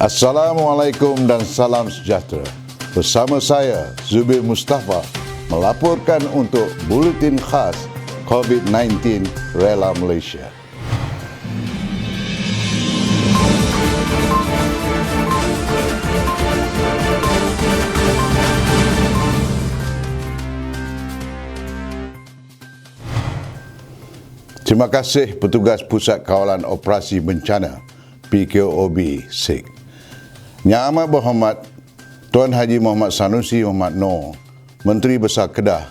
Assalamualaikum dan salam sejahtera. Bersama saya, Zubir Mustafa, melaporkan untuk Buletin Khas COVID-19 Rela Malaysia. Terima kasih petugas Pusat Kawalan Operasi Bencana PKOB SIG. Yang Amat Berhormat Tuan Haji Muhammad Sanusi Muhammad Noor, Menteri Besar Kedah,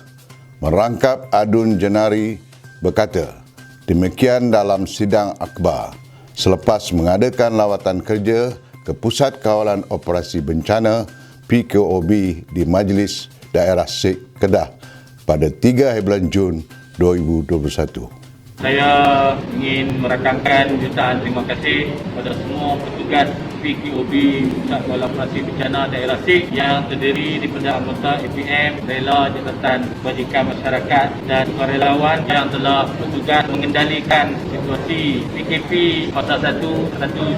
merangkap adun jenari berkata, demikian dalam sidang akhbar selepas mengadakan lawatan kerja ke Pusat Kawalan Operasi Bencana PKOB di Majlis Daerah SIG Kedah pada 3 bulan Jun 2021. Saya ingin merakamkan jutaan terima kasih kepada semua petugas PKOB Pusat Kawalan Operasi Bencana Daerah SIG yang terdiri daripada anggota APM, rela Jabatan Kebajikan Masyarakat dan sukarelawan yang telah bertugas mengendalikan situasi PKP fasa 1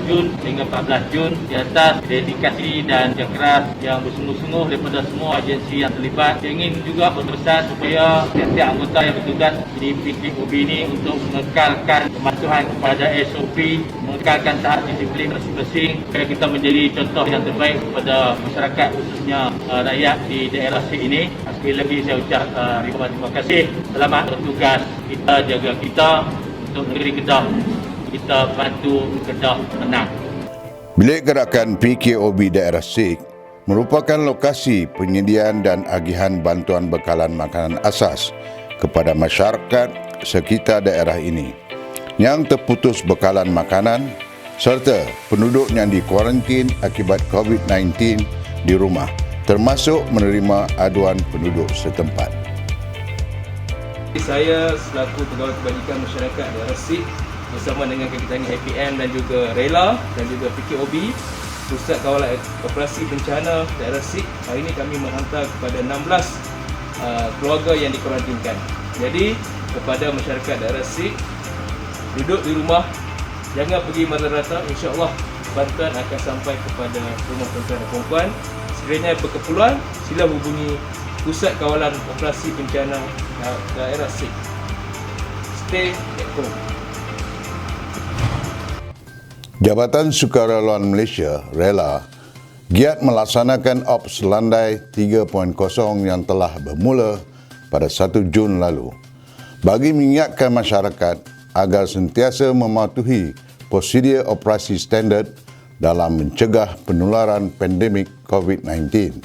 Jun hingga 14 Jun di atas dedikasi dan kerja keras yang bersungguh-sungguh daripada semua agensi yang terlibat. Saya ingin juga berpesan supaya setiap anggota yang bertugas di PKOB ini untuk mengekalkan kepatuhan kepada SOP, mengekalkan tahap disiplin masing-masing supaya kita menjadi contoh yang terbaik kepada masyarakat, khususnya rakyat di daerah SIG ini. Sekali lagi saya ucap terima kasih. Selamat bertugas. Kita jaga kita untuk negeri Kedah. Kita bantu Kedah menang. Bilik Gerakan PKOB Daerah SIG merupakan lokasi penyediaan dan agihan bantuan bekalan makanan asas kepada masyarakat sekitar daerah ini yang terputus bekalan makanan serta penduduk yang dikuarantin akibat COVID-19 di rumah, termasuk menerima aduan penduduk setempat. Saya selaku Pegawai Kebajikan Masyarakat daerah SIG bersama dengan kakitangan APM dan juga Rela dan juga PKOB Pusat Kawalan Operasi Bencana daerah SIG, hari ini kami menghantar kepada 16 keluarga yang dikuarantinkan. Jadi kepada masyarakat daerah SIG, duduk di rumah, jangan pergi mana-mana, insya-Allah bantuan akan sampai kepada rumah tuan-tuan dan puan-puan. Sekiranya berkeperluan, sila hubungi Pusat Kawalan Operasi Bencana daerah SIG. Stay at home. Jabatan Sukarelawan Malaysia, Rela, giat melaksanakan Ops Landai 3.0 yang telah bermula pada 1 Jun lalu bagi mengingatkan masyarakat agar sentiasa mematuhi prosedur operasi standard dalam mencegah penularan pandemik COVID-19.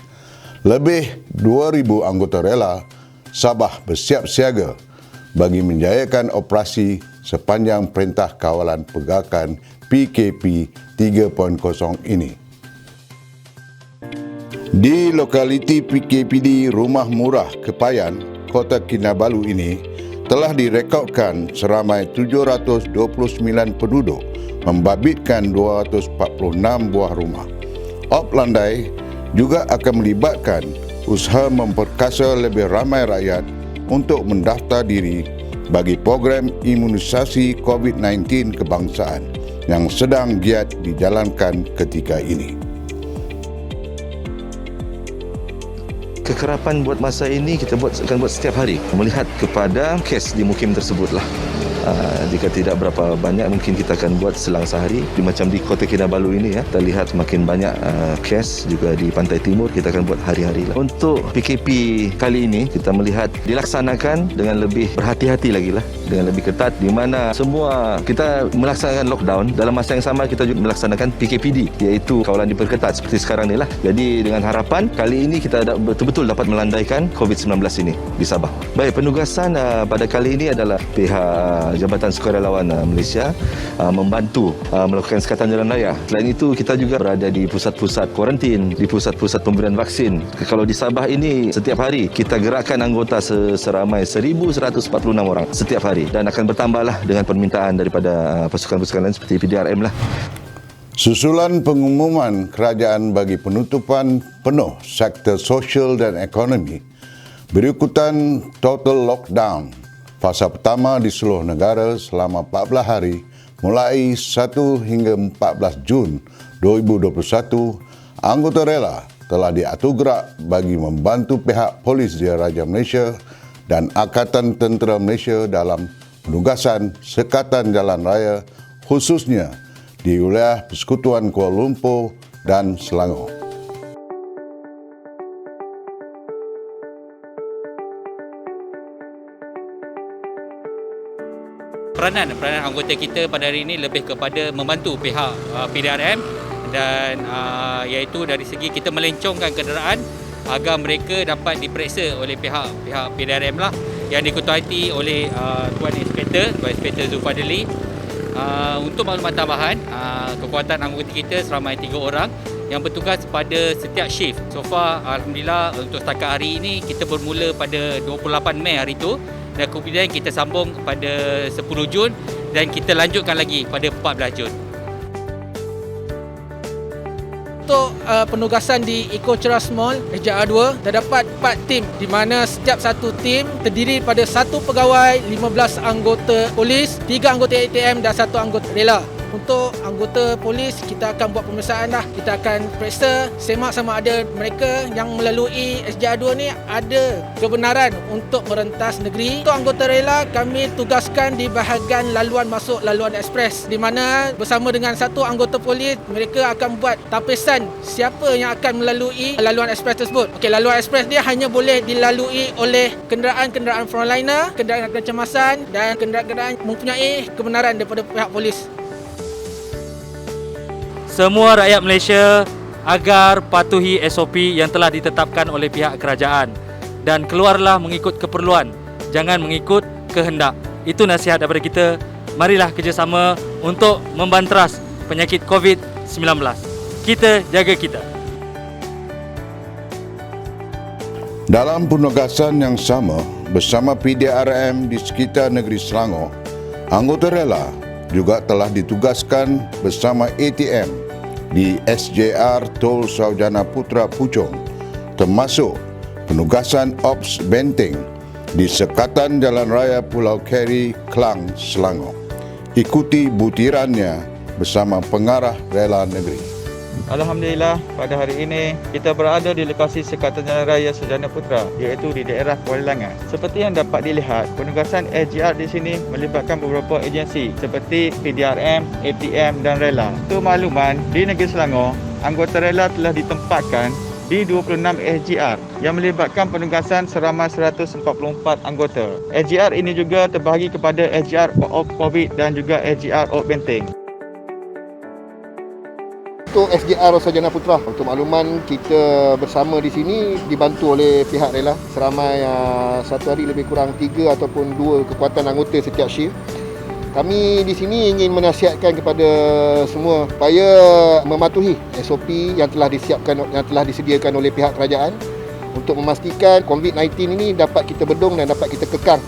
Lebih 2,000 anggota rela Sabah bersiap siaga bagi menjayakan operasi sepanjang Perintah Kawalan Pergerakan PKP 3.0 ini. Di lokaliti PKPD Rumah Murah Kepayan, Kota Kinabalu ini telah direkodkan seramai 729 penduduk membabitkan 246 buah rumah. Op Landai juga akan melibatkan usaha memperkasa lebih ramai rakyat untuk mendaftar diri bagi program imunisasi COVID-19 kebangsaan yang sedang giat dijalankan ketika ini. Kekerapan buat masa ini kita akan buat setiap hari, melihat kepada kes di mukim tersebutlah. Jika tidak berapa banyak, mungkin kita akan buat selang sehari. Macam di Kota Kinabalu ini ya, kita lihat makin banyak kes juga di Pantai Timur, kita akan buat hari-hari lah. Untuk PKP kali ini kita melihat dilaksanakan dengan lebih berhati-hati lagi lah, dengan lebih ketat, di mana semua kita melaksanakan lockdown, dalam masa yang sama kita juga melaksanakan PKPD, iaitu kawalan diperketat seperti sekarang ni lah. Jadi dengan harapan kali ini kita betul-betul dapat melandaikan COVID-19 ini di Sabah. Baik, penugasan pada kali ini adalah pihak Jabatan Sukarelawan Malaysia membantu melakukan sekatan jalan raya. Selain itu, kita juga berada di pusat-pusat kuarantin, di pusat-pusat pemberian vaksin. Kalau di Sabah ini, setiap hari kita gerakkan anggota seramai 1,146 orang setiap hari, dan akan bertambahlah dengan permintaan daripada pasukan-pasukan lain seperti PDRM lah. Susulan pengumuman kerajaan bagi penutupan penuh sektor sosial dan ekonomi berikutan total lockdown fasa pertama di seluruh negara selama 14 hari mulai 1 hingga 14 Jun 2021, anggota rela telah diatur gerak bagi membantu pihak Polis Diraja Malaysia dan Angkatan Tentera Malaysia dalam penugasan sekatan jalan raya khususnya di wilayah Persekutuan Kuala Lumpur dan Selangor. Peranan anggota kita pada hari ini lebih kepada membantu pihak PDRM dan iaitu dari segi kita melencongkan kenderaan agar mereka dapat diperiksa oleh pihak PDRM lah yang diketuai oleh Tuan Inspektor Zulfadli. Untuk maklumat tambahan, kekuatan anggota kita seramai 3 orang yang bertugas pada setiap shift. So far, alhamdulillah untuk setakat hari ini kita bermula pada 28 Mei hari itu dan kemudian kita sambung pada 10 Jun dan kita lanjutkan lagi pada 14 Jun. Untuk penugasan di Eco Ceras Mall SJR 2 terdapat 4 tim di mana setiap satu tim terdiri pada 1 pegawai, 15 anggota polis, 3 anggota ATM dan 1 anggota rela. Untuk anggota polis, kita akan buat pemeriksaan dah. Kita akan periksa, semak sama ada mereka yang melalui SJR 2 ni ada kebenaran untuk merentas negeri. Untuk anggota rela, kami tugaskan di bahagian laluan masuk laluan ekspres di mana bersama dengan 1 anggota polis, mereka akan buat tapisan siapa yang akan melalui laluan ekspres tersebut. Okey, laluan ekspres dia hanya boleh dilalui oleh kenderaan-kenderaan frontliner, kenderaan kecemasan dan kenderaan-kenderaan mempunyai kebenaran daripada pihak polis. Semua rakyat Malaysia agar patuhi SOP yang telah ditetapkan oleh pihak kerajaan dan keluarlah mengikut keperluan, jangan mengikut kehendak. Itu nasihat daripada kita. Marilah kerjasama untuk membanteras penyakit COVID-19. Kita jaga kita. Dalam penugasan yang sama bersama PDRM di sekitar negeri Selangor, anggota rela juga telah ditugaskan bersama ATM di SJR Tol Saujana Putra Puchong, termasuk penugasan Ops Benteng di sekatan Jalan Raya Pulau Keri, Klang, Selangor. Ikuti butirannya bersama pengarah rela negeri. Alhamdulillah, pada hari ini kita berada di lokasi sekatan Jalan Raya Saujana Putra iaitu di daerah Kuala Langat. Seperti yang dapat dilihat, penugasan SJR di sini melibatkan beberapa agensi seperti PDRM, ATM dan rela. Untuk makluman, di negeri Selangor, anggota rela telah ditempatkan di 26 SJR yang melibatkan penugasan seramai 144 anggota. SJR ini juga terbahagi kepada SJR Op COVID dan juga SJR Op Benteng. Untuk SJR Saujana Putra, untuk makluman kita bersama di sini dibantu oleh pihak rela seramai satu hari lebih kurang 3 ataupun 2 kekuatan anggota setiap shift. Kami di sini ingin menasihatkan kepada semua supaya mematuhi SOP yang telah disiapkan, yang telah disediakan oleh pihak kerajaan untuk memastikan COVID-19 ini dapat kita bedung dan dapat kita kekang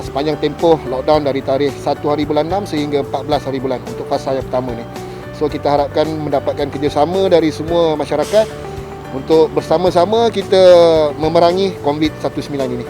sepanjang tempoh lockdown dari tarikh 1 hari bulan 6 sehingga 14 hari bulan untuk fasa yang pertama ni. So kita harapkan mendapatkan kerjasama dari semua masyarakat untuk bersama-sama kita memerangi COVID-19 ini.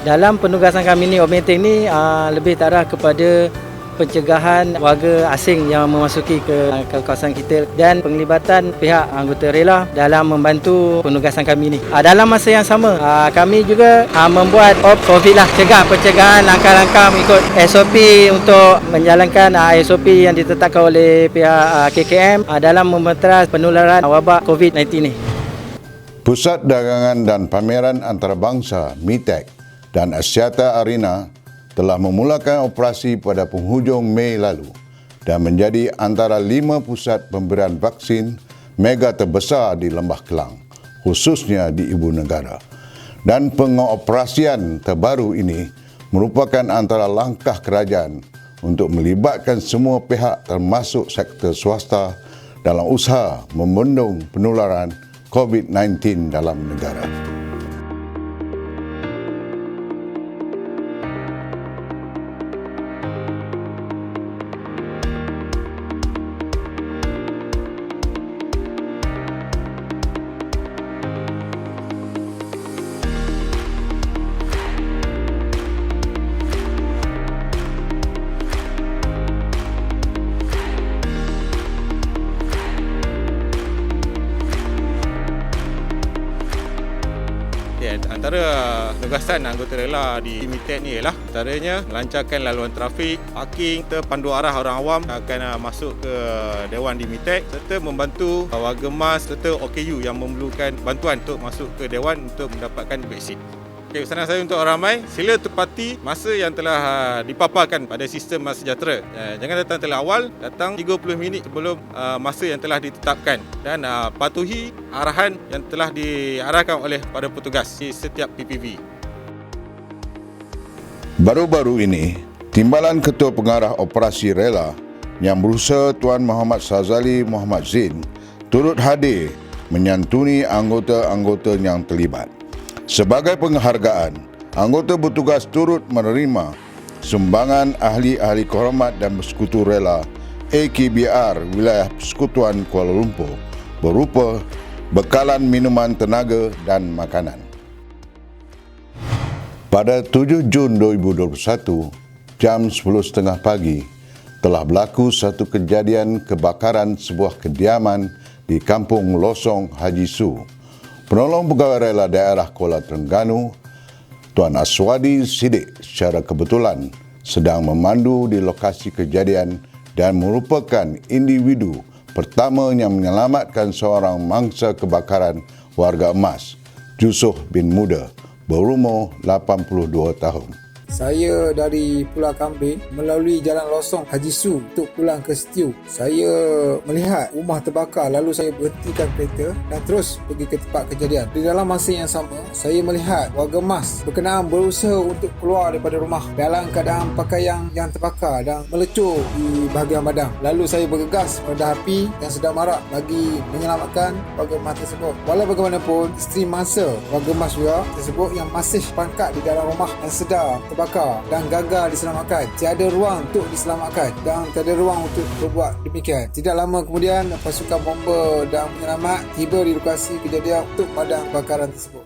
Dalam penugasan kami ni, Op Benteng ni lebih terarah kepada pencegahan warga asing yang memasuki ke kawasan kita dan penglibatan pihak anggota rela dalam membantu penugasan kami ni. Dalam masa yang sama, kami juga membuat Op COVID lah, pencegahan langkah-langkah mengikut SOP untuk menjalankan SOP yang ditetapkan oleh pihak KKM dalam membanteras penularan wabak COVID-19 ni. Pusat Dagangan dan Pameran Antarabangsa MITEC dan Axiata Arena telah memulakan operasi pada penghujung Mei lalu dan menjadi antara 5 pusat pemberian vaksin mega terbesar di Lembah Kelang, khususnya di Ibu Negara. Dan pengoperasian terbaru ini merupakan antara langkah kerajaan untuk melibatkan semua pihak termasuk sektor swasta dalam usaha membendung penularan COVID-19 dalam negara. Antara tugasan anggota rela di MITEK ni ialah antaranya melancarkan laluan trafik, parking, serta pandu arah orang awam akan masuk ke Dewan di MITEK serta membantu warga MAS serta OKU yang memerlukan bantuan untuk masuk ke Dewan untuk mendapatkan vaksin. Okay, pesanan saya untuk orang ramai, sila tepati masa yang telah dipaparkan pada sistem Mas Sejahtera. Jangan datang terlalu awal, datang 30 minit sebelum masa yang telah ditetapkan dan patuhi arahan yang telah diarahkan oleh para petugas di setiap PPV. Baru-baru ini, Timbalan Ketua Pengarah Operasi Rela yang berusaha Tuan Muhammad Sazali Muhammad Zain turut hadir menyantuni anggota-anggota yang terlibat. Sebagai penghargaan, anggota bertugas turut menerima sumbangan ahli-ahli kehormat dan bersekutu rela AKBR Wilayah Persekutuan Kuala Lumpur berupa bekalan minuman tenaga dan makanan. Pada 7 Jun 2021, jam 10.30 pagi, telah berlaku satu kejadian kebakaran sebuah kediaman di Kampung Losong Haji Su. Penolong Pegawai Rela Daerah Kuala Terengganu, Tuan Aswadi Siddiq secara kebetulan sedang memandu di lokasi kejadian dan merupakan individu pertama yang menyelamatkan seorang mangsa kebakaran warga emas, Jusoh bin Muda, berumur 82 tahun. Saya dari Pulau Kambing melalui Jalan Losong Haji Su untuk pulang ke Setiu. Saya melihat rumah terbakar, lalu saya berhentikan kereta dan terus pergi ke tempat kejadian. Di dalam masa yang sama, saya melihat warga MAS berkenaan berusaha untuk keluar daripada rumah dalam keadaan pakaian yang terbakar dan melecur di bahagian badan. Lalu saya bergegas meredah api yang sedang marak bagi menyelamatkan warga MAS tersebut. Walau bagaimanapun, isteri mangsa warga MAS juga tersebut yang masih pangkat di dalam rumah yang sedang terbakar dan gagal diselamatkan. Tiada ruang untuk diselamatkan dan tiada ruang untuk berbuat demikian. Tidak lama kemudian, pasukan bomba dan penyelamat tiba di lokasi kejadian untuk padam kebakaran tersebut.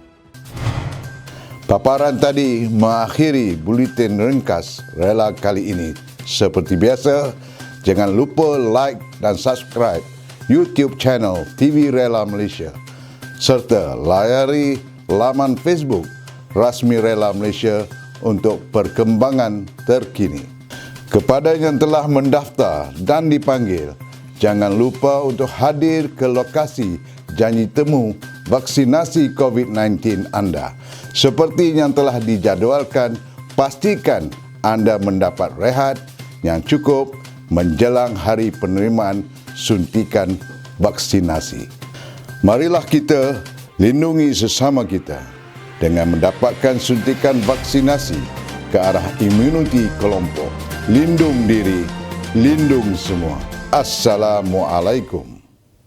Paparan tadi mengakhiri buletin ringkas rela kali ini. Seperti biasa, jangan lupa like dan subscribe YouTube channel TV Rela Malaysia serta layari laman Facebook rasmi Rela Malaysia untuk perkembangan terkini. Kepada yang telah mendaftar dan dipanggil, jangan lupa untuk hadir ke lokasi janji temu vaksinasi COVID-19 anda. Seperti yang telah dijadualkan, pastikan anda mendapat rehat yang cukup menjelang hari penerimaan suntikan vaksinasi. Marilah kita lindungi sesama kita dengan mendapatkan suntikan vaksinasi ke arah imuniti kelompok. Lindung diri, lindung semua. Assalamualaikum.